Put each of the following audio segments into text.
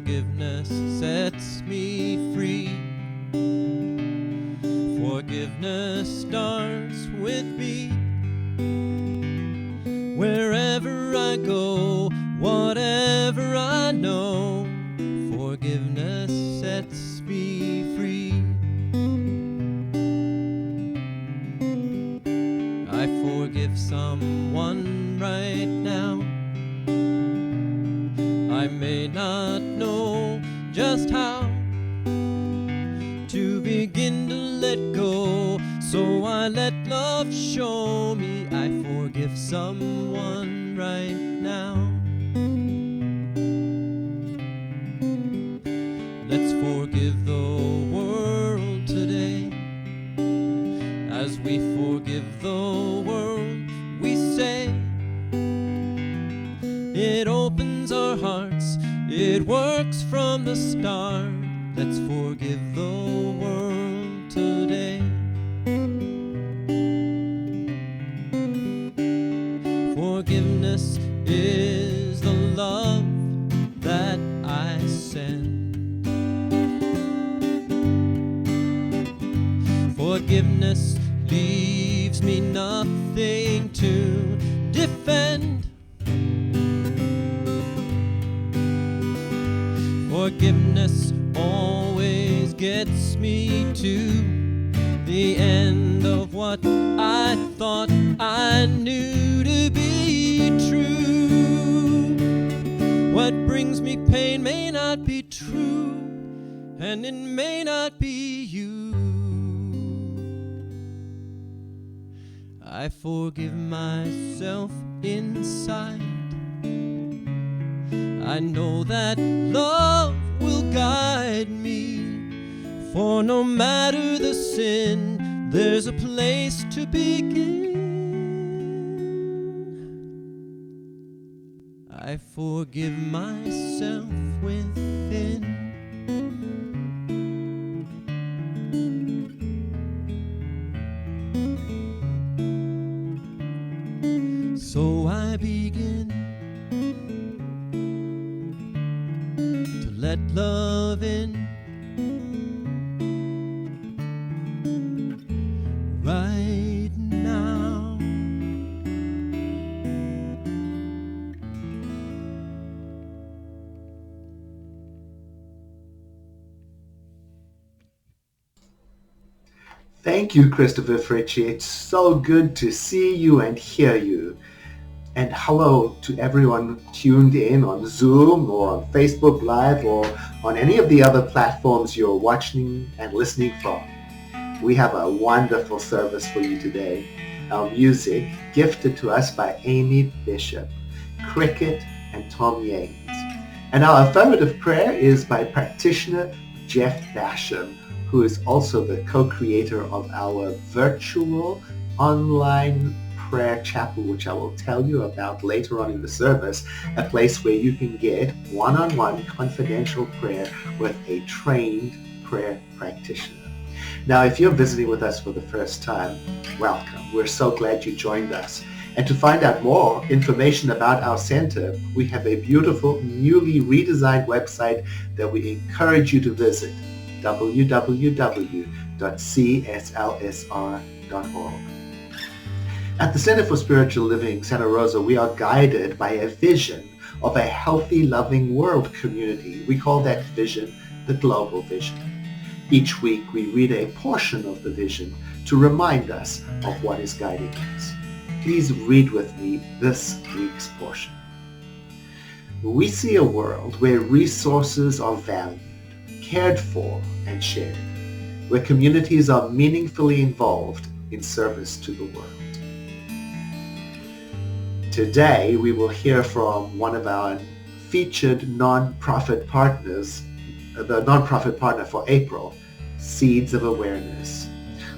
Forgiveness sets me free. Forgiveness starts with me. Wherever I go, whatever I know, forgiveness sets me free. I forgive someone right now. I may not know just how to begin to let go, so I let love show me I forgive someone right now. Let's forgive the world today. As we forgive the world, we say it opens our hearts, it works from the start. Let's forgive the world today. Forgiveness is the love that I send. Forgiveness leaves me nothing to defend. Forgiveness always gets me to the end of what I thought I knew to be true. What brings me pain may not be true, and it may not be you. I forgive myself inside. I know that love will guide me, for no matter the sin, there's a place to begin. I forgive myself within. So I begin to let love in right now. Thank you, Christopher Fritchie. It's so good to see you and hear you. And hello to everyone tuned in on Zoom or on Facebook Live or on any of the other platforms you're watching and listening from. We have a wonderful service for you today. Our music gifted to us by Amy Bishop, Cricket, and Tom Yanes. And our affirmative prayer is by practitioner Jeff Basham, who is also the co-creator of our virtual online prayer chapel, which I will tell you about later on in the service, a place where you can get one-on-one confidential prayer with a trained prayer practitioner. Now, if you're visiting with us for the first time, welcome. We're so glad you joined us. And to find out more information about our center, we have a beautiful, newly redesigned website that we encourage you to visit, www.cslsr.org. At the Center for Spiritual Living, Santa Rosa, we are guided by a vision of a healthy, loving world community. We call that vision the global vision. Each week, we read a portion of the vision to remind us of what is guiding us. Please read with me this week's portion. We see a world where resources are valued, cared for, and shared, where communities are meaningfully involved in service to the world. Today, we will hear from one of our featured nonprofit partners, the nonprofit partner for April, Seeds of Awareness,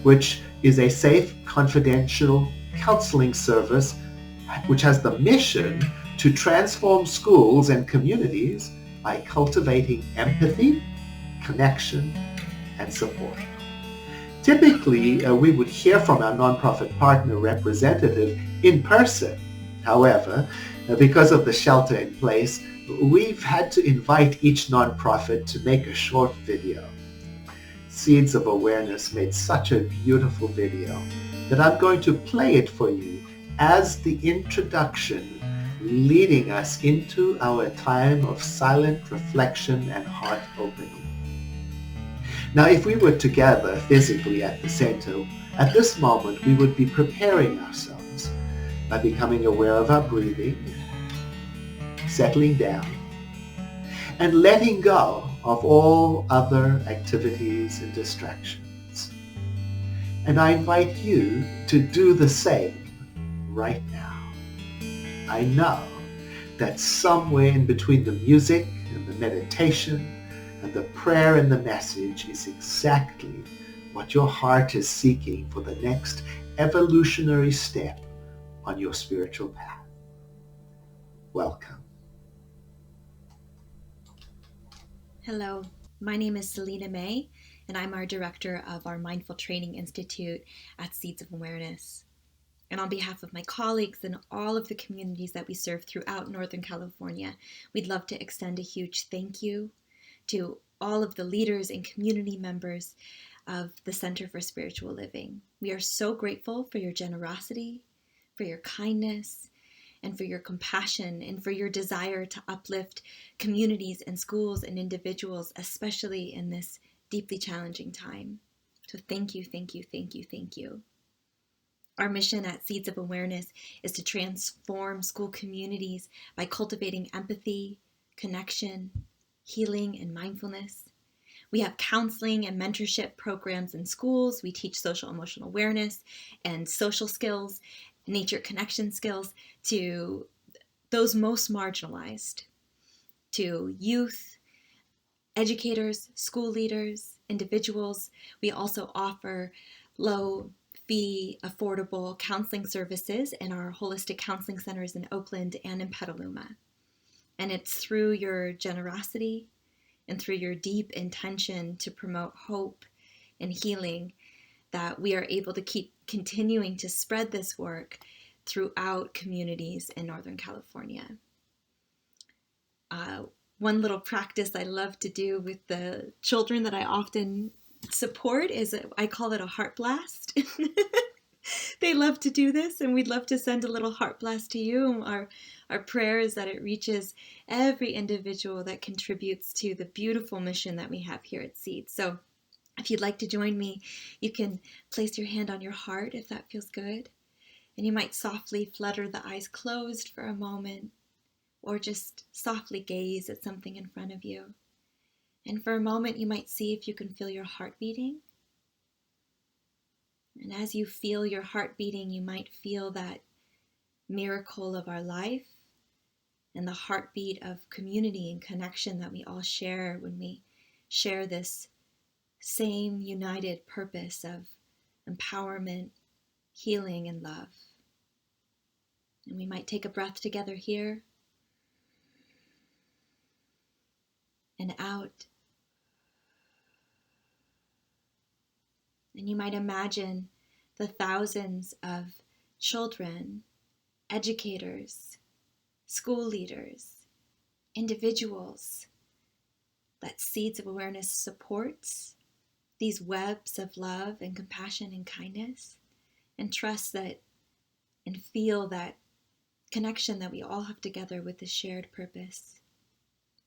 which is a safe, confidential counseling service which has the mission to transform schools and communities by cultivating empathy, connection, and support. Typically, we would hear from our nonprofit partner representative in person. However, Because of the shelter in place, we've had to invite each nonprofit to make a short video. Seeds of Awareness made such a beautiful video that I'm going to play it for you as the introduction leading us into our time of silent reflection and heart opening. Now, if we were together physically at the center, at this moment we would be preparing ourselves by becoming aware of our breathing, settling down, and letting go of all other activities and distractions. And I invite you to do the same right now. I know that somewhere in between the music and the meditation and the prayer and the message is exactly what your heart is seeking for the next evolutionary step on your spiritual path. Welcome. Hello, my name is Selena May, and I'm our director of our Mindful Training Institute at Seeds of Awareness. And on behalf of my colleagues and all of the communities that we serve throughout Northern California, we'd love to extend a huge thank you to all of the leaders and community members of the Center for Spiritual Living. We are so grateful for your generosity, for your kindness, and for your compassion and for your desire to uplift communities and schools and individuals, especially in this deeply challenging time. So thank you, thank you, thank you, thank you. Our mission at Seeds of Awareness is to transform school communities by cultivating empathy, connection, healing, and mindfulness. We have counseling and mentorship programs in schools. We teach social emotional awareness and social skills, nature connection skills to those most marginalized, to youth, educators, school leaders, individuals. We also offer low fee, affordable counseling services in our holistic counseling centers in Oakland and in Petaluma. And it's through your generosity and through your deep intention to promote hope and healing that we are able to keep continuing to spread this work throughout communities in Northern California. One little practice I love to do with the children that I often support is I call it a heart blast. They love to do this, and we'd love to send a little heart blast to you. Our prayer is that it reaches every individual that contributes to the beautiful mission that we have here at Seed. So if you'd like to join me, you can place your hand on your heart if that feels good. And you might softly flutter the eyes closed for a moment, or just softly gaze at something in front of you. And for a moment, you might see if you can feel your heart beating. And as you feel your heart beating, you might feel that miracle of our life and the heartbeat of community and connection that we all share when we share this same united purpose of empowerment, healing, and love. And we might take a breath together here and out. And you might imagine the thousands of children, educators, school leaders, individuals that Seeds of Awareness supports, these webs of love and compassion and kindness, and trust that and feel that connection that we all have together with this shared purpose.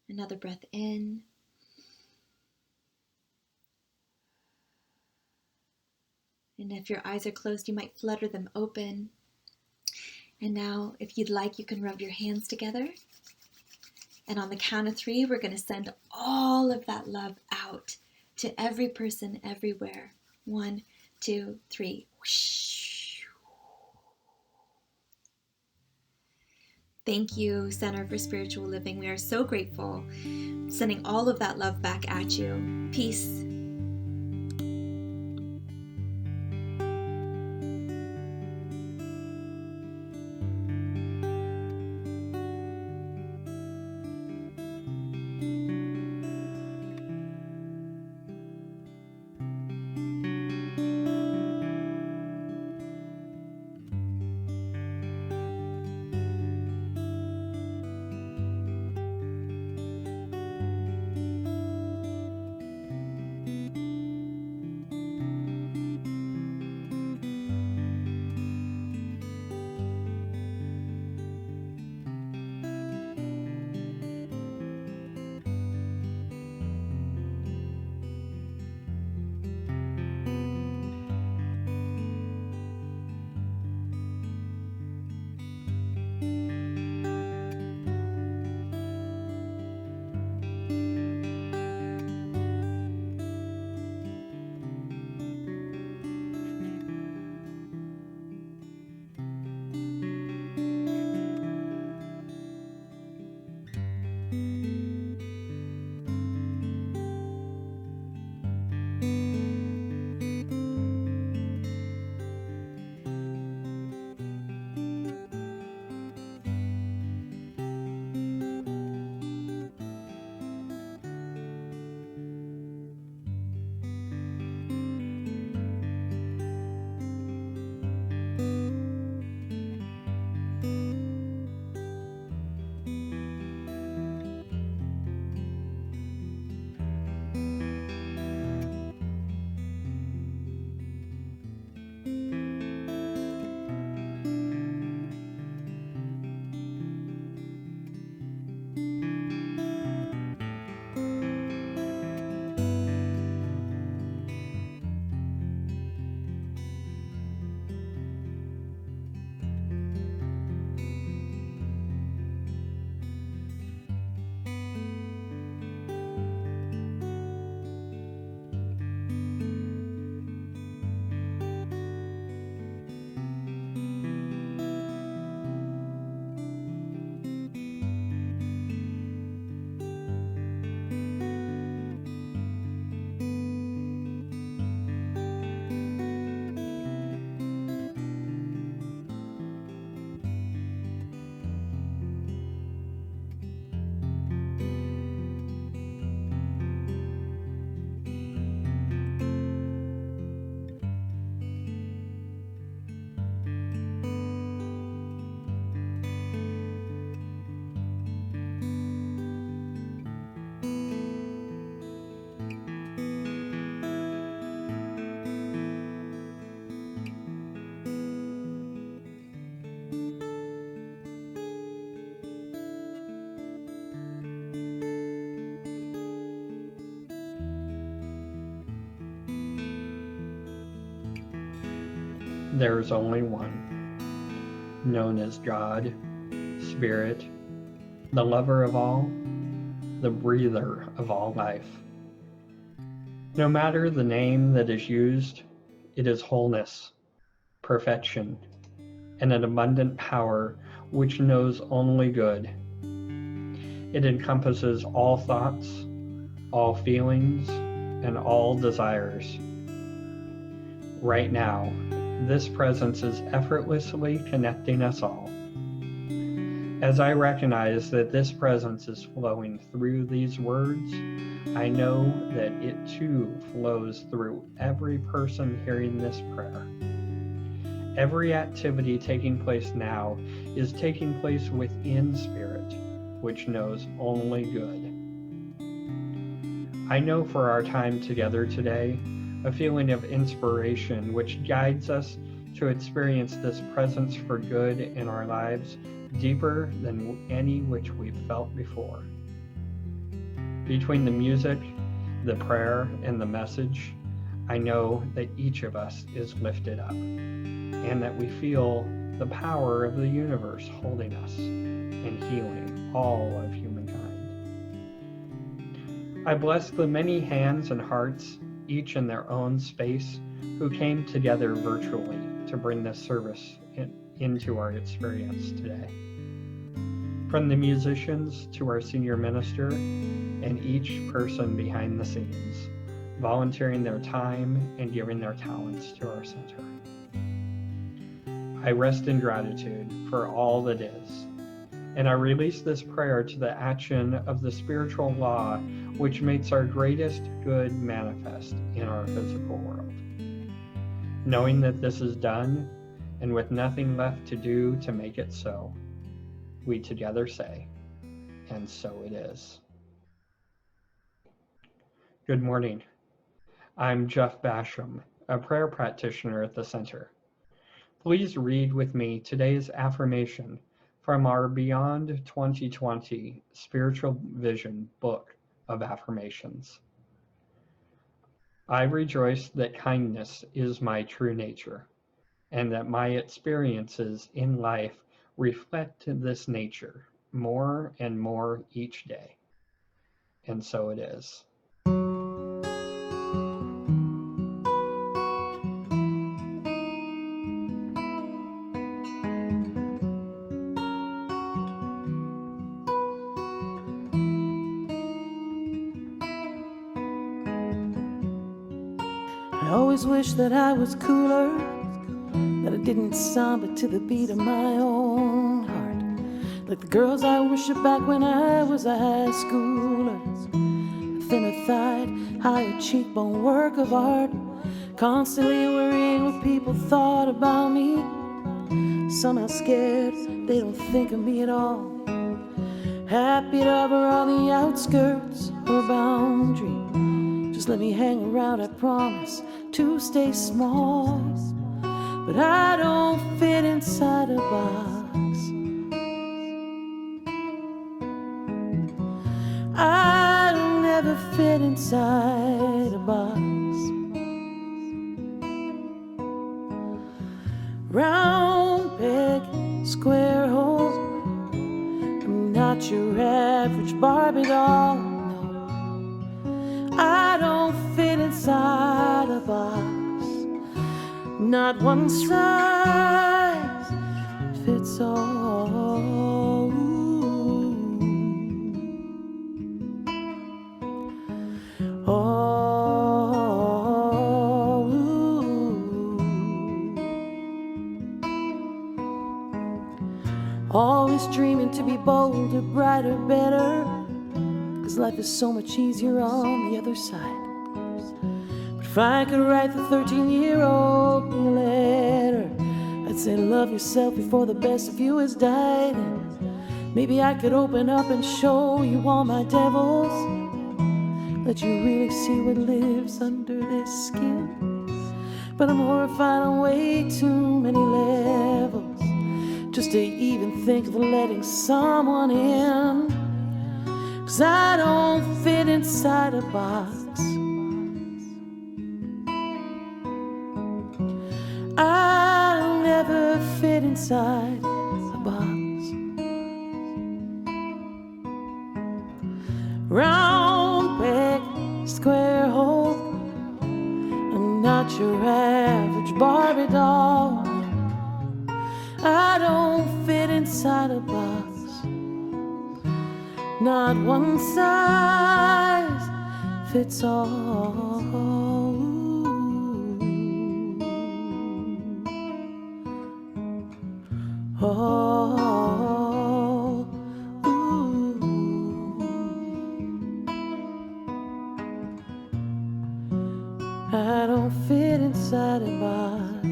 Another breath in. And if your eyes are closed, you might flutter them open. And now, if you'd like, you can rub your hands together. And on the count of 3, we're going to send all of that love out to every person everywhere. 1, 2, 3. Thank you, Center for Spiritual Living. We are so grateful. Sending all of that love back at you. Peace. There is only one, known as God, Spirit, the lover of all, the breather of all life. No matter the name that is used, it is wholeness, perfection, and an abundant power which knows only good. It encompasses all thoughts, all feelings, and all desires. Right now, this presence is effortlessly connecting us all. As I recognize that this presence is flowing through these words, I know that it too flows through every person hearing this prayer. Every activity taking place now is taking place within Spirit, which knows only good. I know for our time together today, a feeling of inspiration which guides us to experience this presence for good in our lives deeper than any which we've felt before. Between the music, the prayer, and the message, I know that each of us is lifted up, and that we feel the power of the universe holding us and healing all of humankind. I bless the many hands and hearts, each in their own space, who came together virtually to bring this service into our experience today. From the musicians to our senior minister, and each person behind the scenes, volunteering their time and giving their talents to our center. I rest in gratitude for all that is, and I release this prayer to the action of the spiritual law which makes our greatest good manifest in our physical world. Knowing that this is done, and with nothing left to do to make it so, we together say, and so it is. Good morning. I'm Jeff Basham, a prayer practitioner at the center. Please read with me today's affirmation from our Beyond 2020 Spiritual Vision book of affirmations. I rejoice that kindness is my true nature, and that my experiences in life reflect this nature more and more each day. And so it is. always wish that I was cooler, that I didn't samba to the beat of my own heart, like the girls I worshiped back when I was a high schooler. A thinner-thighed, higher cheekbone work of art, constantly worrying what people thought about me. Somehow scared they don't think of me at all. Happy to hover on the outskirts or boundary. Just let me hang around, I promise to stay small. But I don't fit inside a box. I'll never fit inside a box. Round, big, square hole. I'm not your average Barbie doll, no. I don't fit inside a box. Not one size fits all. Always dreaming to be bolder, brighter, better, 'cause life is so much easier on the other side. But if I could write the 13-year-old me a letter, I'd say love yourself before the best of you has died. And maybe I could open up and show you all my devils, let you really see what lives under this skin. But I'm horrified on way too many levels just to even think of letting someone in. 'Cause I don't fit inside a box. I'll never fit inside a box. Round, peg, square hole. I'm not your average Barbie doll. I don't fit inside a box. Not one size fits all. Oh, I don't fit inside a box.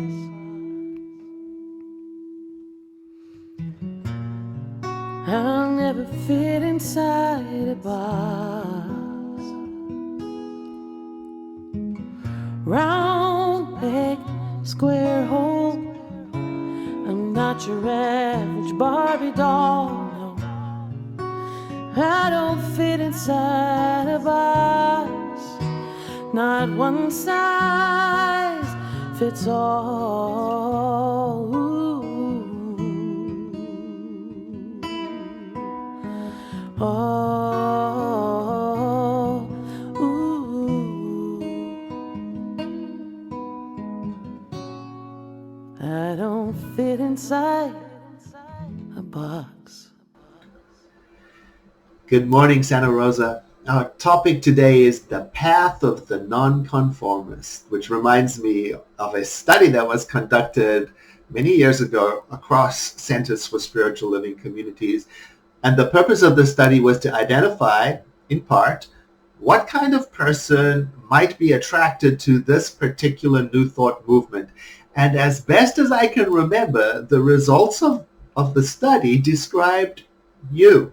I'll never fit inside a box. Round, peg, square hole. I'm not your average Barbie doll, no. I don't fit inside a box. Not one size fits all. Oh, ooh. I don't fit inside a box. Good morning, Santa Rosa. Our topic today is the path of the nonconformist, which reminds me of a study that was conducted many years ago across centers for spiritual living communities. And the purpose of the study was to identify, in part, what kind of person might be attracted to this particular New Thought movement. And as best as I can remember, the results of the study described you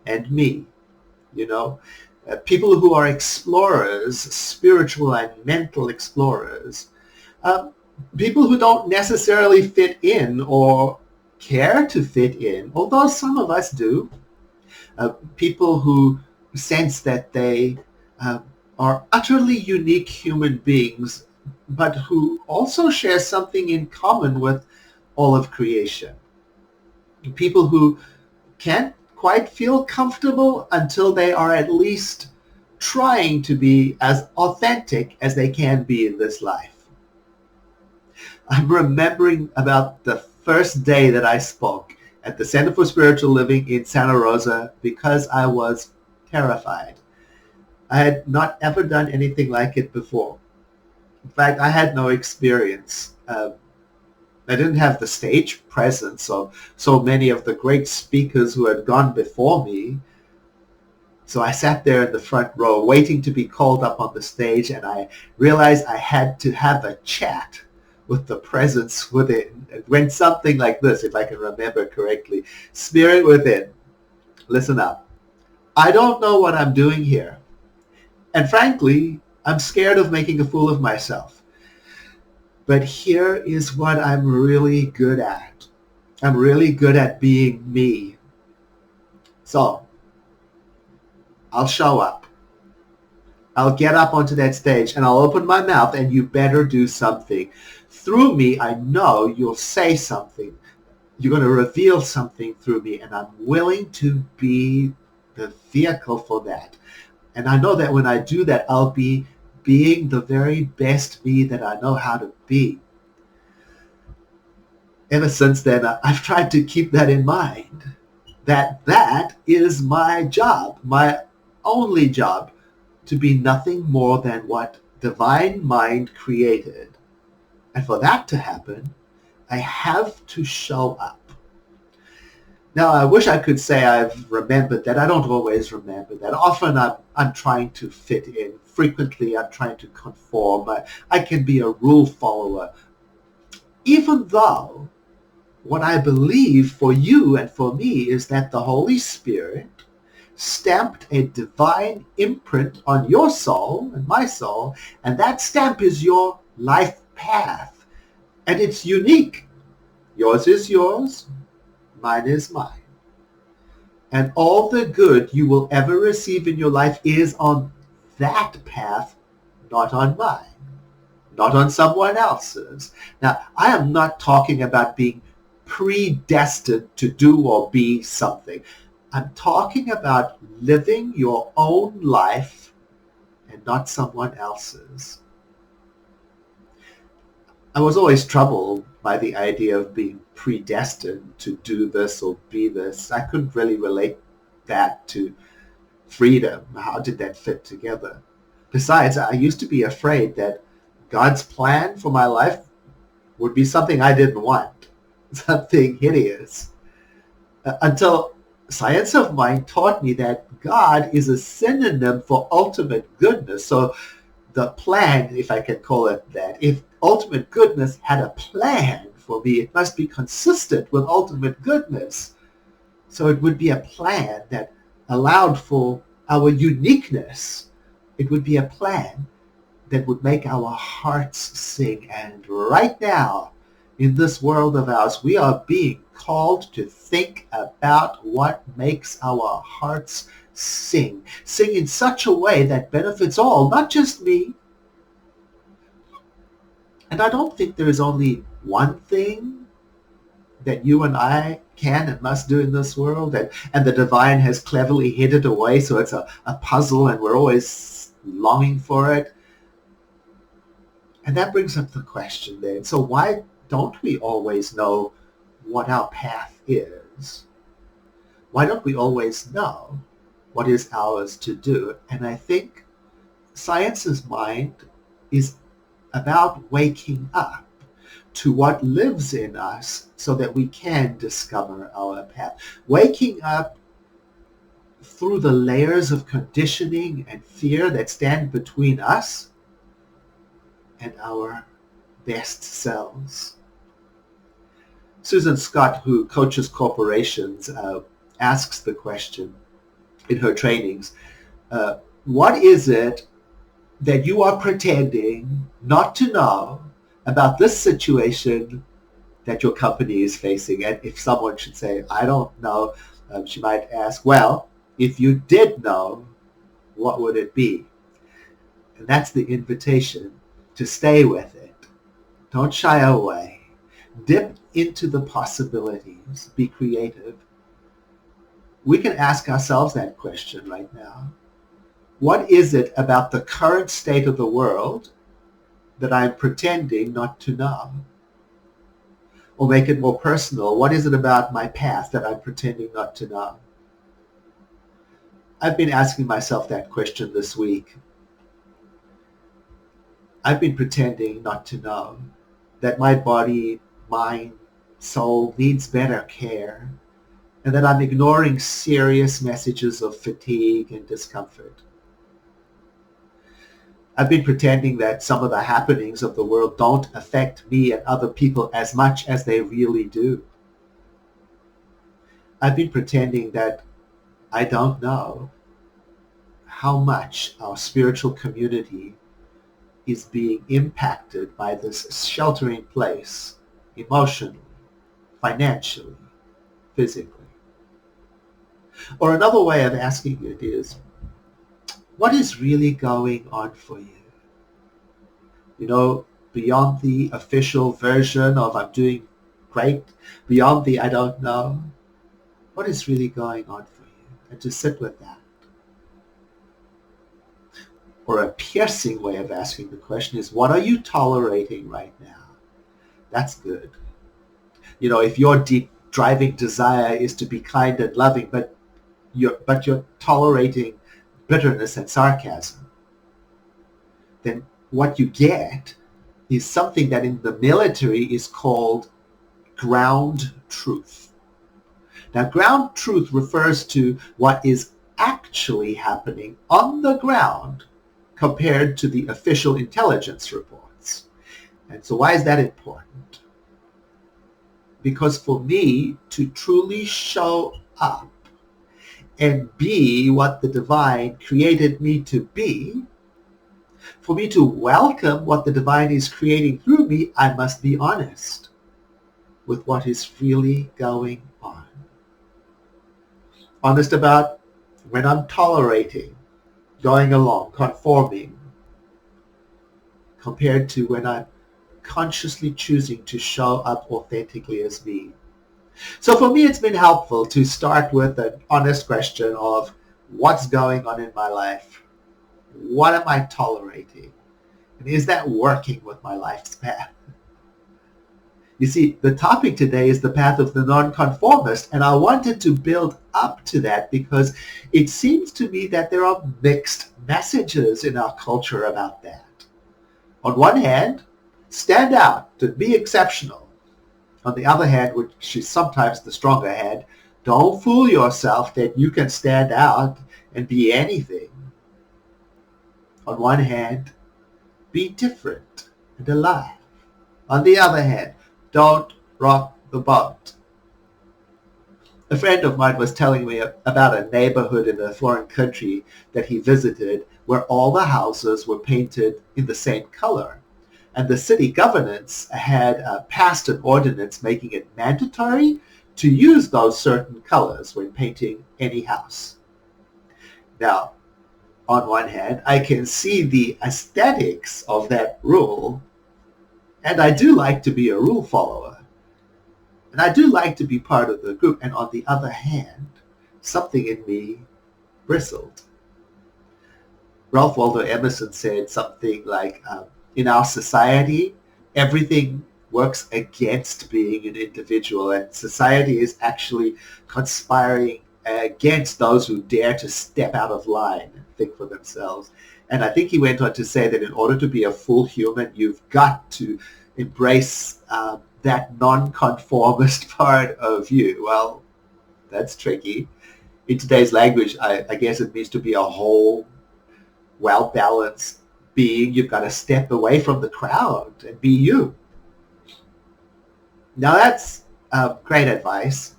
and me, people who are explorers, spiritual and mental explorers, people who don't necessarily fit in or care to fit in, although some of us do. People who sense that they are utterly unique human beings, but who also share something in common with all of creation. People who can't quite feel comfortable until they are at least trying to be as authentic as they can be in this life. I'm remembering about the first day that I spoke at the Center for Spiritual Living in Santa Rosa because I was terrified. I had not ever done anything like it before. In fact, I had no experience. I didn't have the stage presence of so many of the great speakers who had gone before me. So I sat there in the front row waiting to be called up on the stage, and I realized I had to have a chat with the presence within. It went something like this, if I can remember correctly. Spirit within, listen up. I don't know what I'm doing here. And frankly, I'm scared of making a fool of myself. But here is what I'm really good at. I'm really good at being me. So, I'll show up. I'll get up onto that stage and I'll open my mouth, and you better do something. Through me, I know you'll say something. You're going to reveal something through me, and I'm willing to be the vehicle for that. And I know that when I do that, I'll be being the very best me that I know how to be. Ever since then, I've tried to keep that in mind, that is my job, my only job, to be nothing more than what divine mind created. And for that to happen, I have to show up. Now, I wish I could say I've remembered that. I don't always remember that. Often I'm trying to fit in. Frequently, I'm trying to conform. I can be a rule follower. Even though what I believe for you and for me is that the Holy Spirit stamped a divine imprint on your soul and my soul, and that stamp is your life path. And it's unique. Yours is yours, mine is mine. And all the good you will ever receive in your life is on that path, not on mine, not on someone else's. Now, I am not talking about being predestined to do or be something. I'm talking about living your own life and not someone else's. I was always troubled by the idea of being predestined to do this or be this. I couldn't really relate that to freedom. How did that fit together? Besides, I used to be afraid that God's plan for my life would be something I didn't want, something hideous. Until science of mind taught me that God is a synonym for ultimate goodness. So the plan, if I can call it that, if ultimate goodness had a plan for me, it must be consistent with ultimate goodness. So it would be a plan that allowed for our uniqueness. It would be a plan that would make our hearts sing. And right now, in this world of ours, we are being called to think about what makes our hearts sing. Sing in such a way that benefits all, not just me. And I don't think there is only one thing that you and I can and must do in this world, and the divine has cleverly hid it away, so it's a puzzle and we're always longing for it. And that brings up the question then, so why don't we always know what our path is? Why don't we always know what is ours to do? And I think science's mind is about waking up to what lives in us so that we can discover our path. Waking up through the layers of conditioning and fear that stand between us and our best selves. Susan Scott, who coaches corporations, asks the question in her trainings, what is it that you are pretending not to know about this situation that your company is facing? And if someone should say, I don't know, she might ask, well, if you did know, what would it be? And that's the invitation, to stay with it. Don't shy away. Dip into the possibilities. Be creative. We can ask ourselves that question right now. What is it about the current state of the world that I'm pretending not to know? Or make it more personal. What is it about my past that I'm pretending not to know? I've been asking myself that question this week. I've been pretending not to know that my body, mind, soul needs better care, and that I'm ignoring serious messages of fatigue and discomfort. I've been pretending that some of the happenings of the world don't affect me and other people as much as they really do. I've been pretending that I don't know how much our spiritual community is being impacted by this shelter in place, emotionally, financially, physically. Or another way of asking it is, what is really going on for you? You know, beyond the official version of I'm doing great, beyond the I don't know, what is really going on for you? And to sit with that. Or a piercing way of asking the question is, what are you tolerating right now? That's good. You know, if your deep driving desire is to be kind and loving, but you're tolerating bitterness and sarcasm, then what you get is something that in the military is called ground truth. Now, ground truth refers to what is actually happening on the ground compared to the official intelligence reports. And so why is that important? Because for me to truly show up and be what the divine created me to be, for me to welcome what the divine is creating through me, I must be honest with what is really going on. Honest about when I'm tolerating, going along, conforming, compared to when I'm consciously choosing to show up authentically as me. So for me, it's been helpful to start with an honest question of what's going on in my life? What am I tolerating? And is that working with my lifespan? You see, the topic today is the path of the nonconformist, and I wanted to build up to that because it seems to me that there are mixed messages in our culture about that. On one hand, stand out and be exceptional. On the other hand, which is sometimes the stronger hand, don't fool yourself that you can stand out and be anything. On one hand, be different and alive. On the other hand, don't rock the boat. A friend of mine was telling me about a neighborhood in a foreign country that he visited where all the houses were painted in the same color. And the city governance had passed an ordinance making it mandatory to use those certain colors when painting any house. Now, on one hand, I can see the aesthetics of that rule, and I do like to be a rule follower. And I do like to be part of the group. And on the other hand, something in me bristled. Ralph Waldo Emerson said something like, in our society, everything works against being an individual, and society is actually conspiring against those who dare to step out of line and think for themselves. And I think he went on to say that in order to be a full human, you've got to embrace that nonconformist part of you. Well, that's tricky. In today's language, I guess it means to be a whole, well-balanced being. You've got to step away from the crowd and be you. Now that's great advice.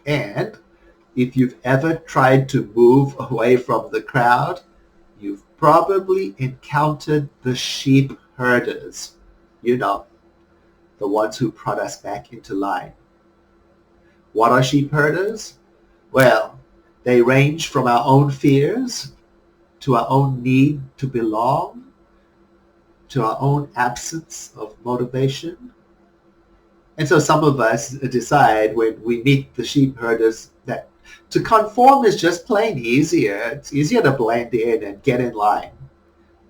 And if you've ever tried to move away from the crowd, you've probably encountered the sheep herders. You know, the ones who brought us back into line. What are sheep herders? Well, they range from our own fears to our own need to belong, to our own absence of motivation. And so some of us decide when we meet the sheep herders that to conform is just plain easier. It's easier to blend in and get in line.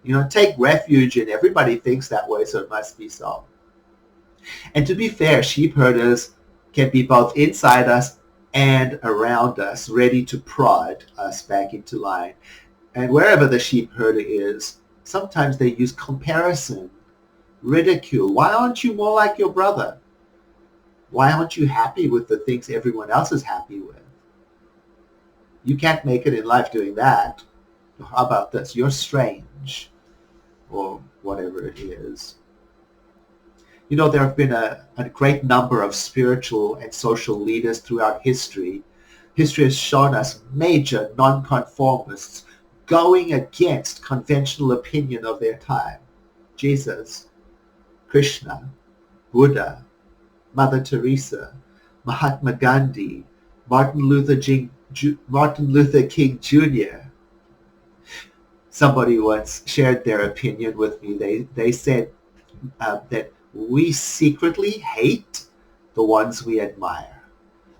You know, take refuge in everybody thinks that way, so it must be so. And to be fair, sheep herders can be both inside us and around us, ready to prod us back into line. And wherever the sheep herder is, Sometimes they use comparison, ridicule. Why aren't you more like your brother? Why aren't you happy with the things everyone else is happy with? You can't make it in life doing that. How about this? You're strange, or whatever it is. You know, there have been a great number of spiritual and social leaders throughout history. History has shown us major nonconformists going against conventional opinion of their time. Jesus, Krishna, Buddha, Mother Teresa, Mahatma Gandhi, Martin Luther King Jr. Somebody once shared their opinion with me. They said that we secretly hate the ones we admire.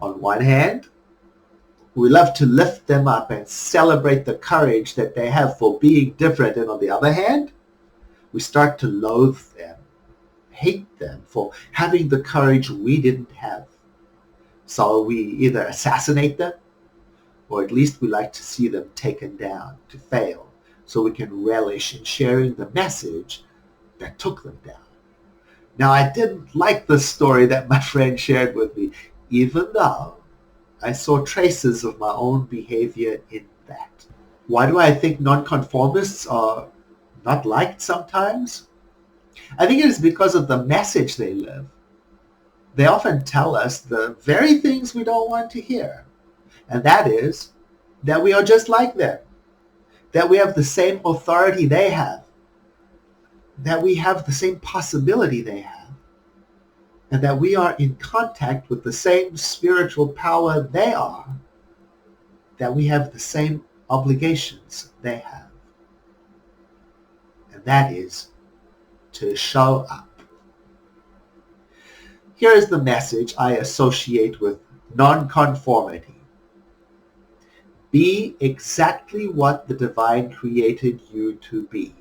On one hand, we love to lift them up and celebrate the courage that they have for being different. And on the other hand, we start to loathe them, hate them for having the courage we didn't have. So we either assassinate them, or at least we like to see them taken down, to fail, so we can relish in sharing the message that took them down. Now, I didn't like the story that my friend shared with me, even though I saw traces of my own behavior in that. Why do I think nonconformists are not liked sometimes? I think it is because of the message they live. They often tell us the very things we don't want to hear. And that is that we are just like them, that we have the same authority they have, that we have the same possibility they have, and that we are in contact with the same spiritual power they are, that we have the same obligations they have. And that is to show up. Here is the message I associate with nonconformity. Be exactly what the divine created you to be.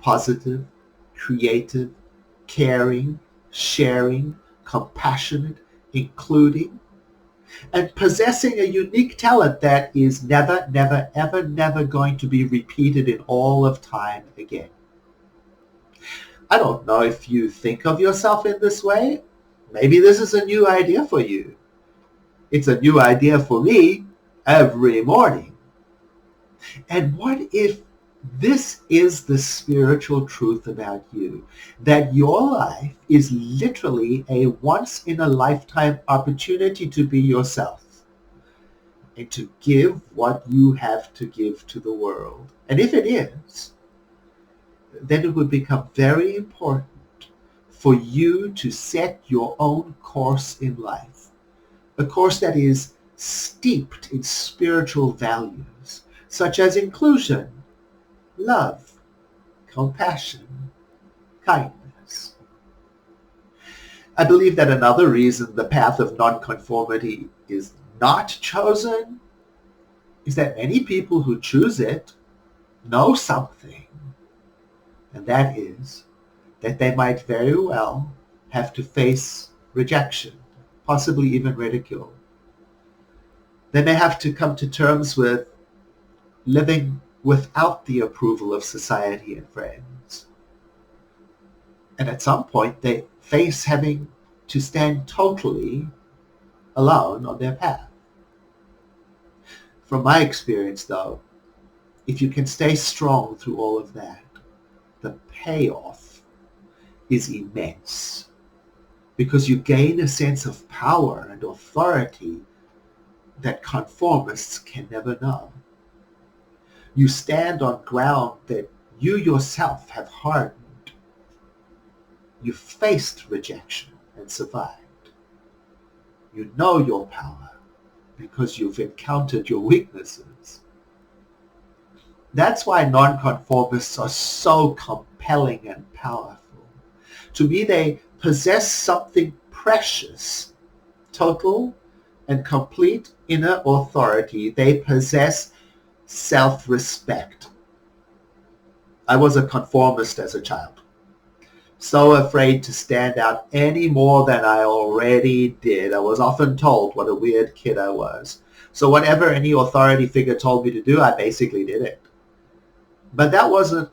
Positive, creative, caring, sharing, compassionate, including, and possessing a unique talent that is never, never, ever, never going to be repeated in all of time again. I don't know if you think of yourself in this way. Maybe this is a new idea for you. It's a new idea for me every morning. And what if this is the spiritual truth about you, that your life is literally a once-in-a-lifetime opportunity to be yourself and to give what you have to give to the world? And if it is, then it would become very important for you to set your own course in life, a course that is steeped in spiritual values, such as inclusion, love, compassion, kindness. I believe that another reason the path of nonconformity is not chosen is that many people who choose it know something, and that is that they might very well have to face rejection, possibly even ridicule. They may have to come to terms with living without the approval of society and friends. And at some point, they face having to stand totally alone on their path. From my experience, though, if you can stay strong through all of that, the payoff is immense, because you gain a sense of power and authority that conformists can never know. You stand on ground that you yourself have hardened. You faced rejection and survived. You know your power because you've encountered your weaknesses. That's why nonconformists are so compelling and powerful. To me, they possess something precious, total and complete inner authority. They possess self-respect. I was a conformist as a child, so afraid to stand out any more than I already did. I was often told what a weird kid I was. So whatever any authority figure told me to do, I basically did it. But that wasn't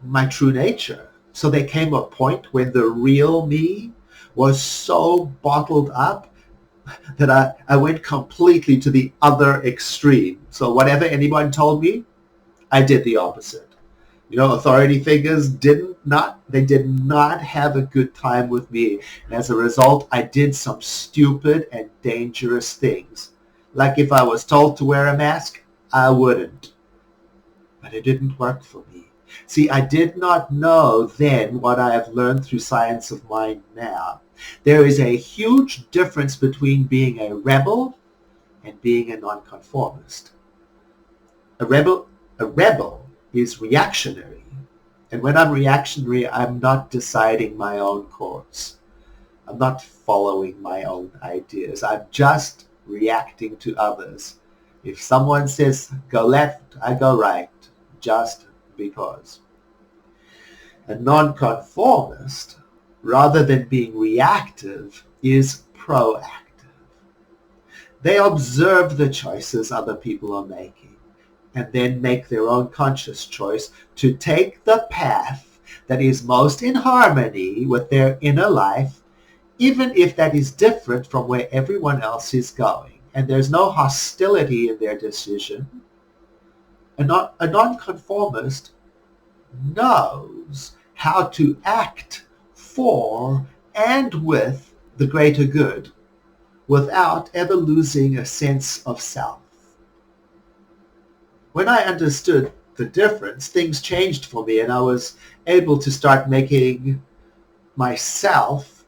my true nature. So there came a point when the real me was so bottled up that I went completely to the other extreme. So whatever anyone told me, I did the opposite. Authority figures did not have a good time with me. And as a result, I did some stupid and dangerous things. Like if I was told to wear a mask, I wouldn't. But it didn't work for me. See, I did not know then what I have learned through science of mind now. There is a huge difference between being a rebel and being a nonconformist. A rebel is reactionary. And when I'm reactionary, I'm not deciding my own course. I'm not following my own ideas. I'm just reacting to others. If someone says go left, I go right, just because. A nonconformist, rather than being reactive, is proactive. They observe the choices other people are making and then make their own conscious choice to take the path that is most in harmony with their inner life, even if that is different from where everyone else is going. And there's no hostility in their decision. A nonconformist knows how to act for and with the greater good without ever losing a sense of self. When I understood the difference, things changed for me, and I was able to start making myself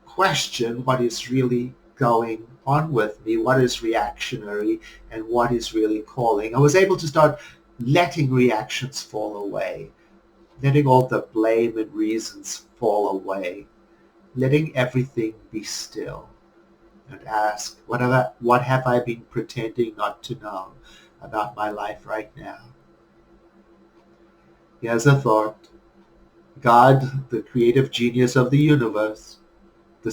question what is really going on with me, what is reactionary, and what is really calling. I was able to start letting reactions fall away, letting all the blame and reasons fall away, letting everything be still, and ask, what have I been pretending not to know about my life right now? Here's a thought. God, the creative genius of the universe, the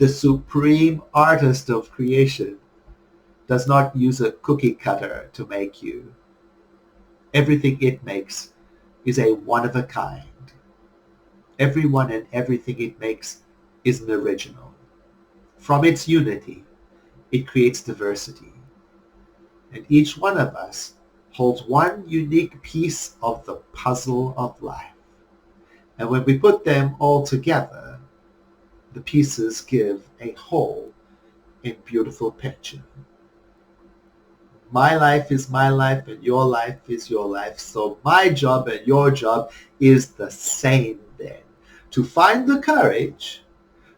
supreme artist of creation, does not use a cookie cutter to make you. Everything it makes is a one-of-a-kind. Everyone and everything it makes is an original. From its unity, it creates diversity. And each one of us holds one unique piece of the puzzle of life. And when we put them all together, the pieces give a whole and beautiful picture. My life is my life and your life is your life. So my job and your job is the same then. To find the courage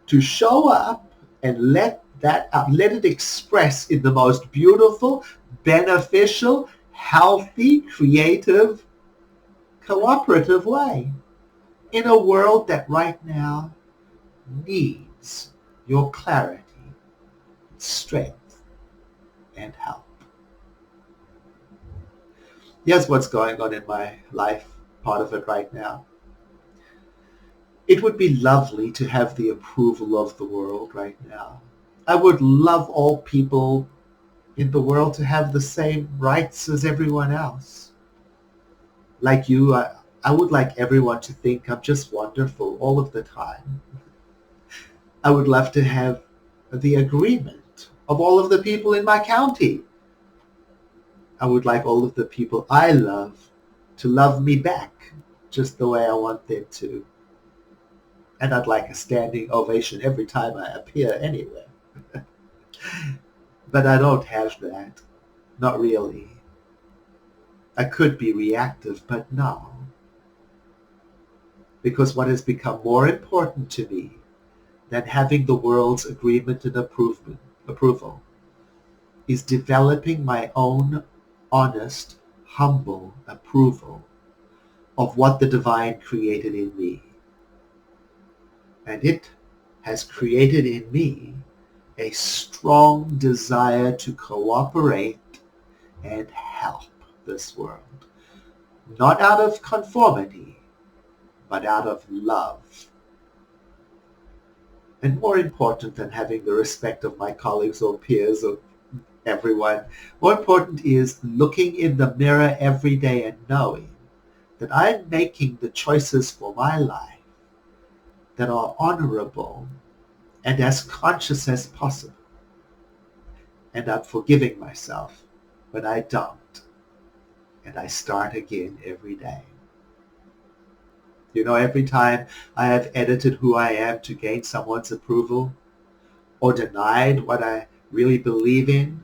to show up and let that out. Let it express in the most beautiful, beneficial, healthy, creative, cooperative way. In a world that right now needs your clarity, strength, and help. Here's what's going on in my life, part of it right now. It would be lovely to have the approval of the world right now. I would love all people in the world to have the same rights as everyone else. Like you, I would like everyone to think I'm just wonderful all of the time. I would love to have the agreement of all of the people in my county. I would like all of the people I love to love me back just the way I want them to. And I'd like a standing ovation every time I appear anywhere. But I don't have that. Not really. I could be reactive, but no. Because what has become more important to me than having the world's agreement and approval is developing my own honest, humble approval of what the divine created in me. And it has created in me a strong desire to cooperate and help this world. Not out of conformity, but out of love. And more important than having the respect of my colleagues or peers or everyone. More important is looking in the mirror every day and knowing that I'm making the choices for my life that are honorable and as conscious as possible. And I'm forgiving myself when I don't. And I start again every day. You know, every time I have edited who I am to gain someone's approval or denied what I really believe in,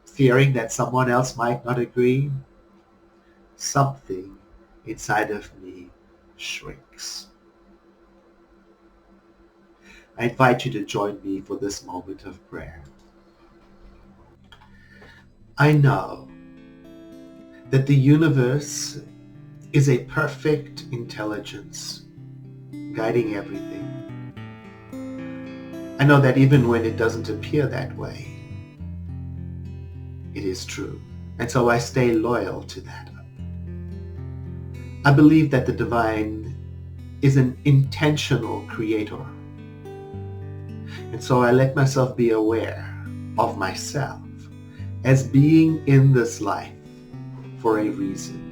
fearing that someone else might not agree, something inside of me shrinks. I invite you to join me for this moment of prayer. I know that the universe is a perfect intelligence guiding everything. I know that even when it doesn't appear that way, it is true. And so I stay loyal to that. I believe that the divine is an intentional creator. And so I let myself be aware of myself as being in this life for a reason.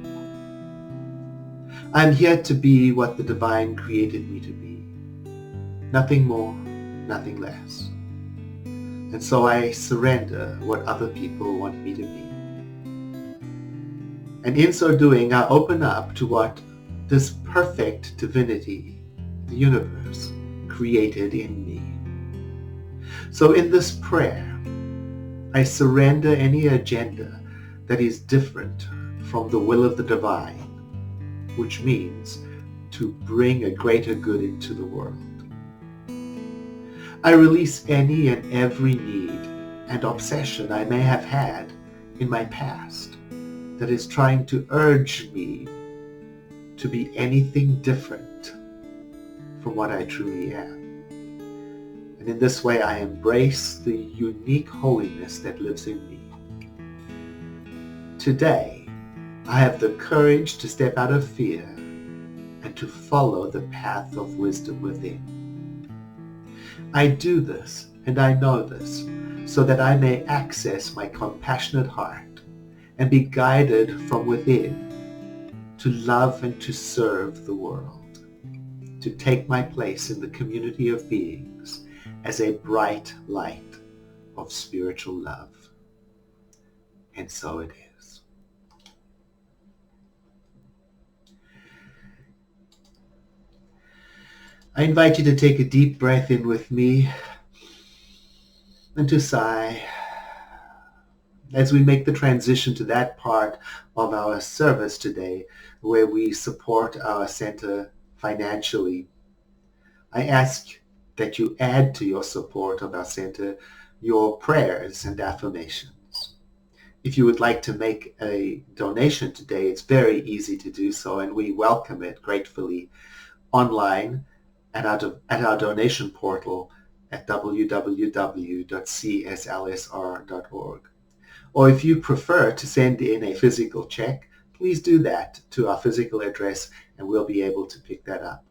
I'm here to be what the divine created me to be. Nothing more, nothing less. And so I surrender what other people want me to be. And in so doing, I open up to what this perfect divinity, the universe, created in me. So in this prayer, I surrender any agenda that is different from the will of the divine, which means to bring a greater good into the world. I release any and every need and obsession I may have had in my past that is trying to urge me to be anything different from what I truly am. And in this way, I embrace the unique holiness that lives in me. Today, I have the courage to step out of fear and to follow the path of wisdom within. I do this, and I know this, so that I may access my compassionate heart and be guided from within to love and to serve the world, to take my place in the community of beings as a bright light of spiritual love. And so it is. I invite you to take a deep breath in with me and to sigh as we make the transition to that part of our service today where we support our center financially. I ask that you add to your support of our center your prayers and affirmations. If you would like to make a donation today, it's very easy to do so, and we welcome it gratefully online at our donation portal at www.cslsr.org. Or if you prefer to send in a physical check, please do that to our physical address and we'll be able to pick that up.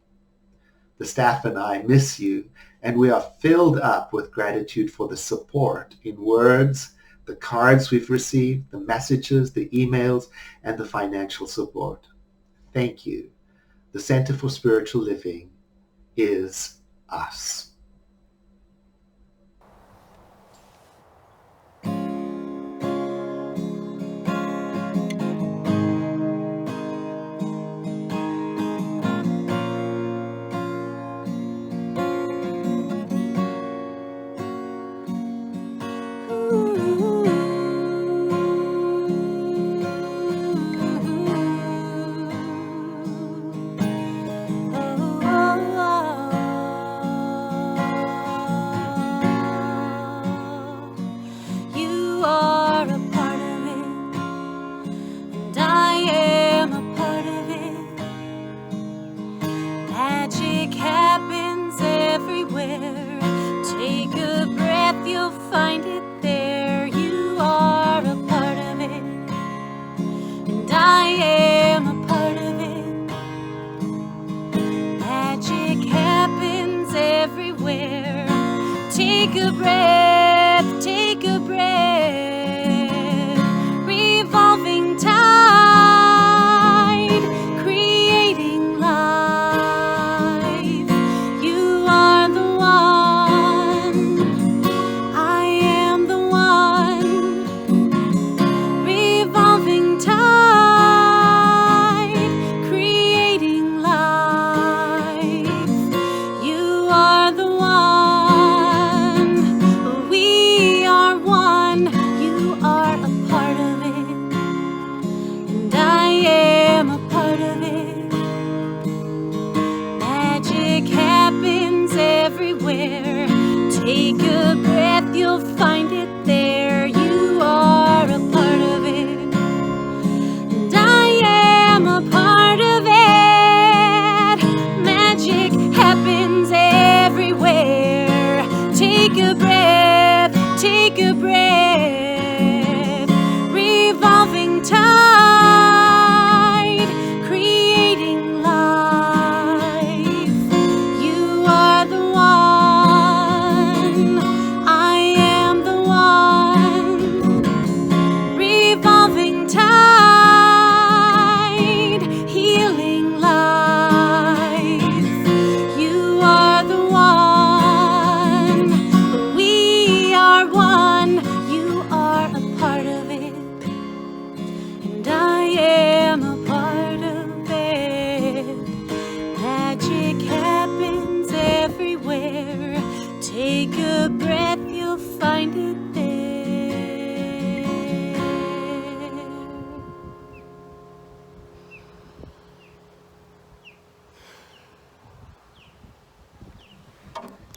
The staff and I miss you, and we are filled up with gratitude for the support in words, the cards we've received, the messages, the emails, and the financial support. Thank you. The Center for Spiritual Living is us. Take a breath, take a breath.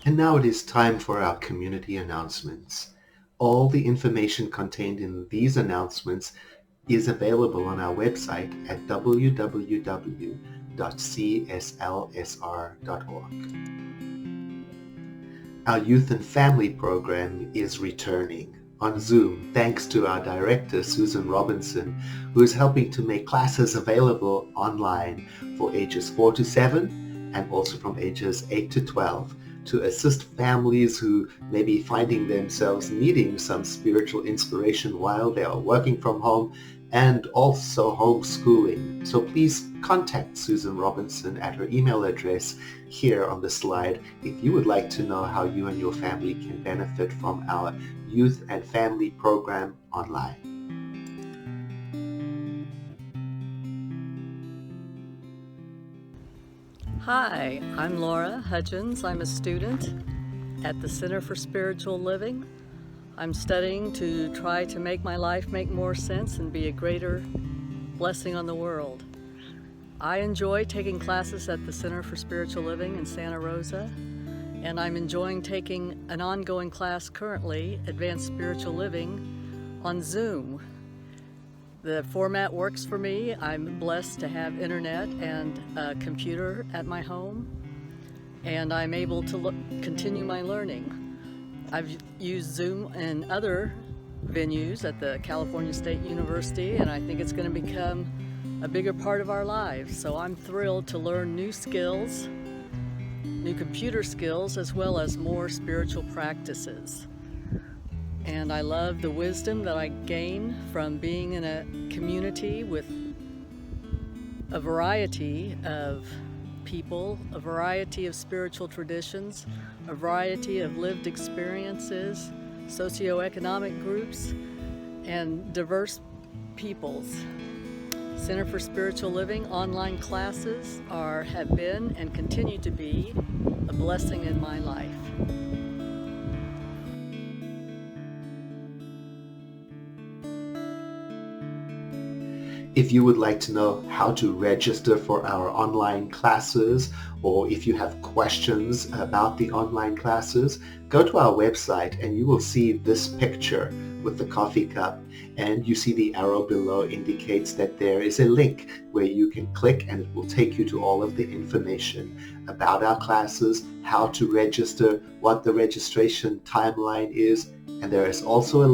And now it is time for our community announcements. All the information contained in these announcements is available on our website at www.cslsr.org. Our Youth and Family program is returning on Zoom thanks to our director, Susan Robinson, who is helping to make classes available online for ages 4 to 7 and also from ages 8 to 12 to assist families who may be finding themselves needing some spiritual inspiration while they are working from home and also homeschooling. So please contact Susan Robinson at her email address here on the slide if you would like to know how you and your family can benefit from our Youth and Family program online. Hi, I'm Laura Hutchins. I'm a student at the Center for Spiritual Living. I'm studying to try to make my life make more sense and be a greater blessing on the world. I enjoy taking classes at the Center for Spiritual Living in Santa Rosa, and I'm enjoying taking an ongoing class currently, Advanced Spiritual Living, on Zoom. The format works for me. I'm blessed to have internet and a computer at my home, and I'm able to continue my learning. I've used Zoom in other venues at the California State University, and I think it's going to become a bigger part of our lives. So I'm thrilled to learn new skills, new computer skills, as well as more spiritual practices. And I love the wisdom that I gain from being in a community with a variety of people, a variety of spiritual traditions, a variety of lived experiences, socioeconomic groups, and diverse peoples. Center for Spiritual Living online classes have been and continue to be a blessing in my life. If you would like to know how to register for our online classes, or if you have questions about the online classes, go to our website and you will see this picture with the coffee cup, and you see the arrow below indicates that there is a link where you can click and it will take you to all of the information about our classes, how to register, what the registration timeline is, and there is also a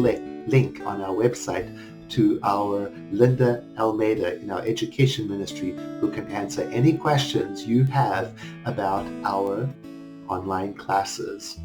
link on our website to our Linda Almeida in our education ministry, who can answer any questions you have about our online classes.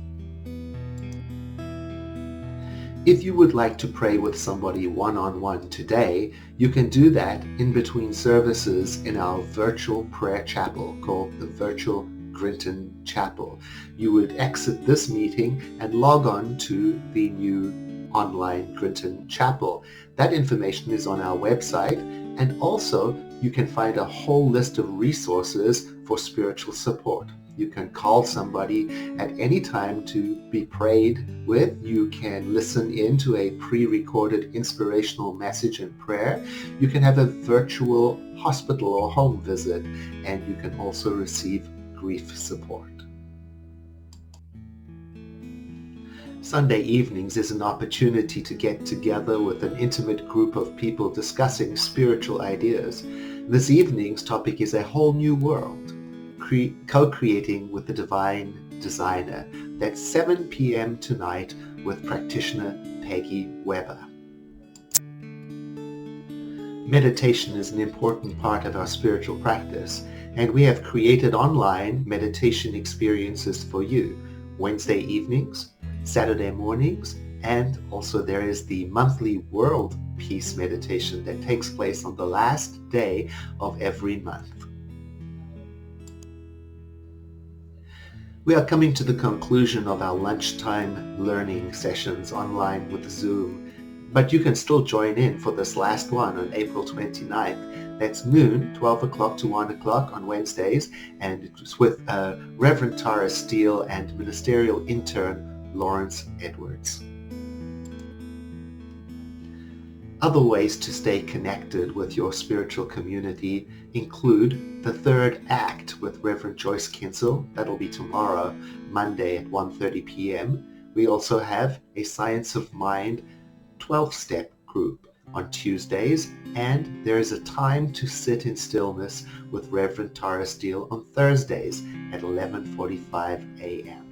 If you would like to pray with somebody one-on-one today, you can do that in between services in our virtual prayer chapel called the Virtual Grinton Chapel. You would exit this meeting and log on to the new online Grinton Chapel. That information is on our website, and also you can find a whole list of resources for spiritual support. You can call somebody at any time to be prayed with. You can listen in to a pre-recorded inspirational message and prayer. You can have a virtual hospital or home visit, and you can also receive grief support. Sunday evenings is an opportunity to get together with an intimate group of people discussing spiritual ideas. This evening's topic is a whole new world, co-creating with the divine designer. That's 7 p.m. tonight with practitioner Peggy Weber. Meditation is an important part of our spiritual practice, and we have created online meditation experiences for you, Wednesday evenings, Saturday mornings, and also there is the monthly World Peace Meditation that takes place on the last day of every month. We are coming to the conclusion of our lunchtime learning sessions online with Zoom, but you can still join in for this last one on April 29th. That's noon, 12 o'clock to 1 o'clock on Wednesdays, and it's with Reverend Tara Steele and ministerial intern Lawrence Edwards. Other ways to stay connected with your spiritual community include the third act with Reverend Joyce Kinsel. That'll be tomorrow, Monday at 1:30 p.m. We also have a Science of Mind 12-step group on Tuesdays, and there is a time to sit in stillness with Reverend Tara Steele on Thursdays at 11:45 a.m.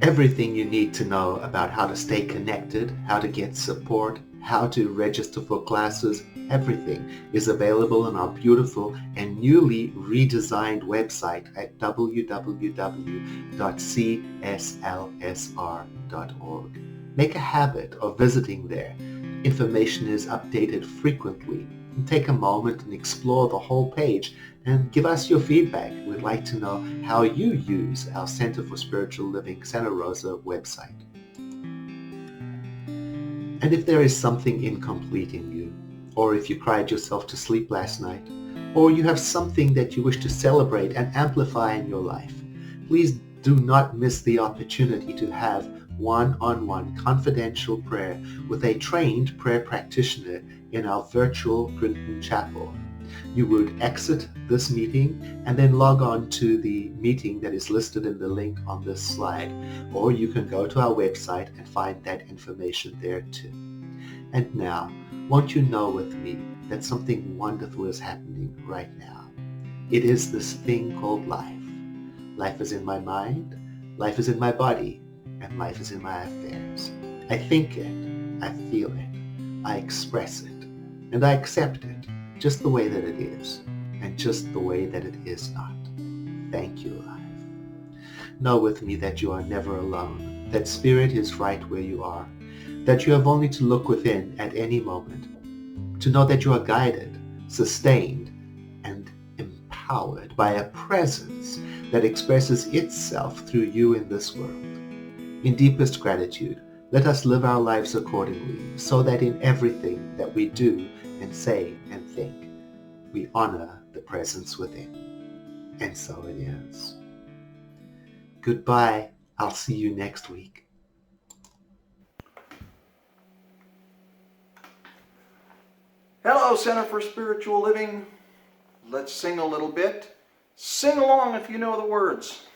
Everything you need to know about how to stay connected, how to get support, how to register for classes, everything is available on our beautiful and newly redesigned website at www.cslsr.org. Make a habit of visiting there. Information is updated frequently. Take a moment and explore the whole page and give us your feedback. We'd like to know how you use our Center for Spiritual Living Santa Rosa website. And if there is something incomplete in you, or if you cried yourself to sleep last night, or you have something that you wish to celebrate and amplify in your life, please do not miss the opportunity to have one-on-one confidential prayer with a trained prayer practitioner in our virtual Clinton Chapel. You would exit this meeting and then log on to the meeting that is listed in the link on this slide, or you can go to our website and find that information there too. And now, won't you know with me that something wonderful is happening right now? It is this thing called life. Life is in my mind, life is in my body, and life is in my affairs. I think it, I feel it, I express it, and I accept it just the way that it is, and just the way that it is not. Thank you, life. Know with me that you are never alone, that spirit is right where you are, that you have only to look within at any moment, to know that you are guided, sustained, and empowered by a presence that expresses itself through you in this world. In deepest gratitude, let us live our lives accordingly, so that in everything that we do and say and think, we honor the presence within. And so it is. Goodbye. I'll see you next week. Hello, Center for Spiritual Living. Let's sing a little bit. Sing along if you know the words.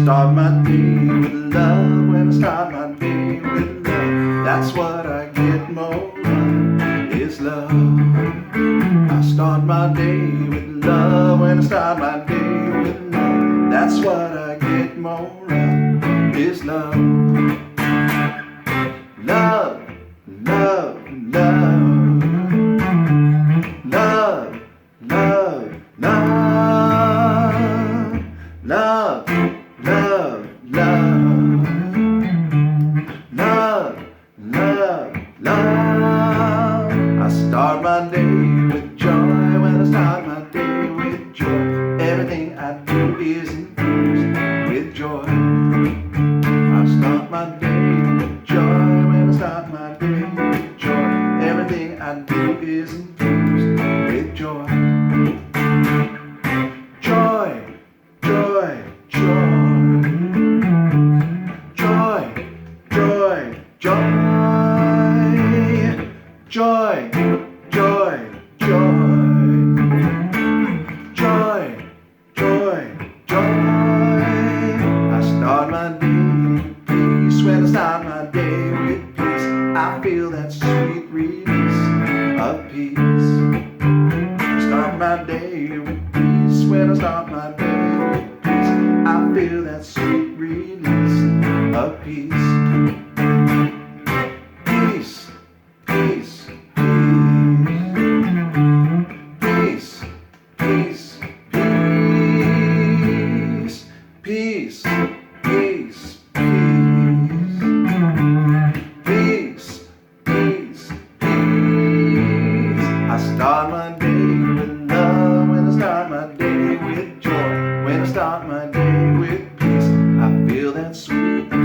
Start my day with love. When I start my day with love, that's what I get more of, is love. I start my day with love. When I start my day with love, that's what I get more of, is love. Love, love, love. Love, love, love. Love. Love, love, love, love, love. I start my day with joy. When I start my day with joy, everything I do is infused with joy. I start my day with joy. When I start my day with joy, everything I do is infused with joy. Joy, joy, joy. Joy, joy, joy, joy, joy, joy. I start my day with peace. When I start my day with peace, I feel that sweet release of peace. I start my day with peace. When I start my day with peace, I feel that sweet release of peace. Peace, peace. Peace, peace, peace, peace, peace. I start my day with love. When I start my day with joy, when I start my day with peace, I feel that sweet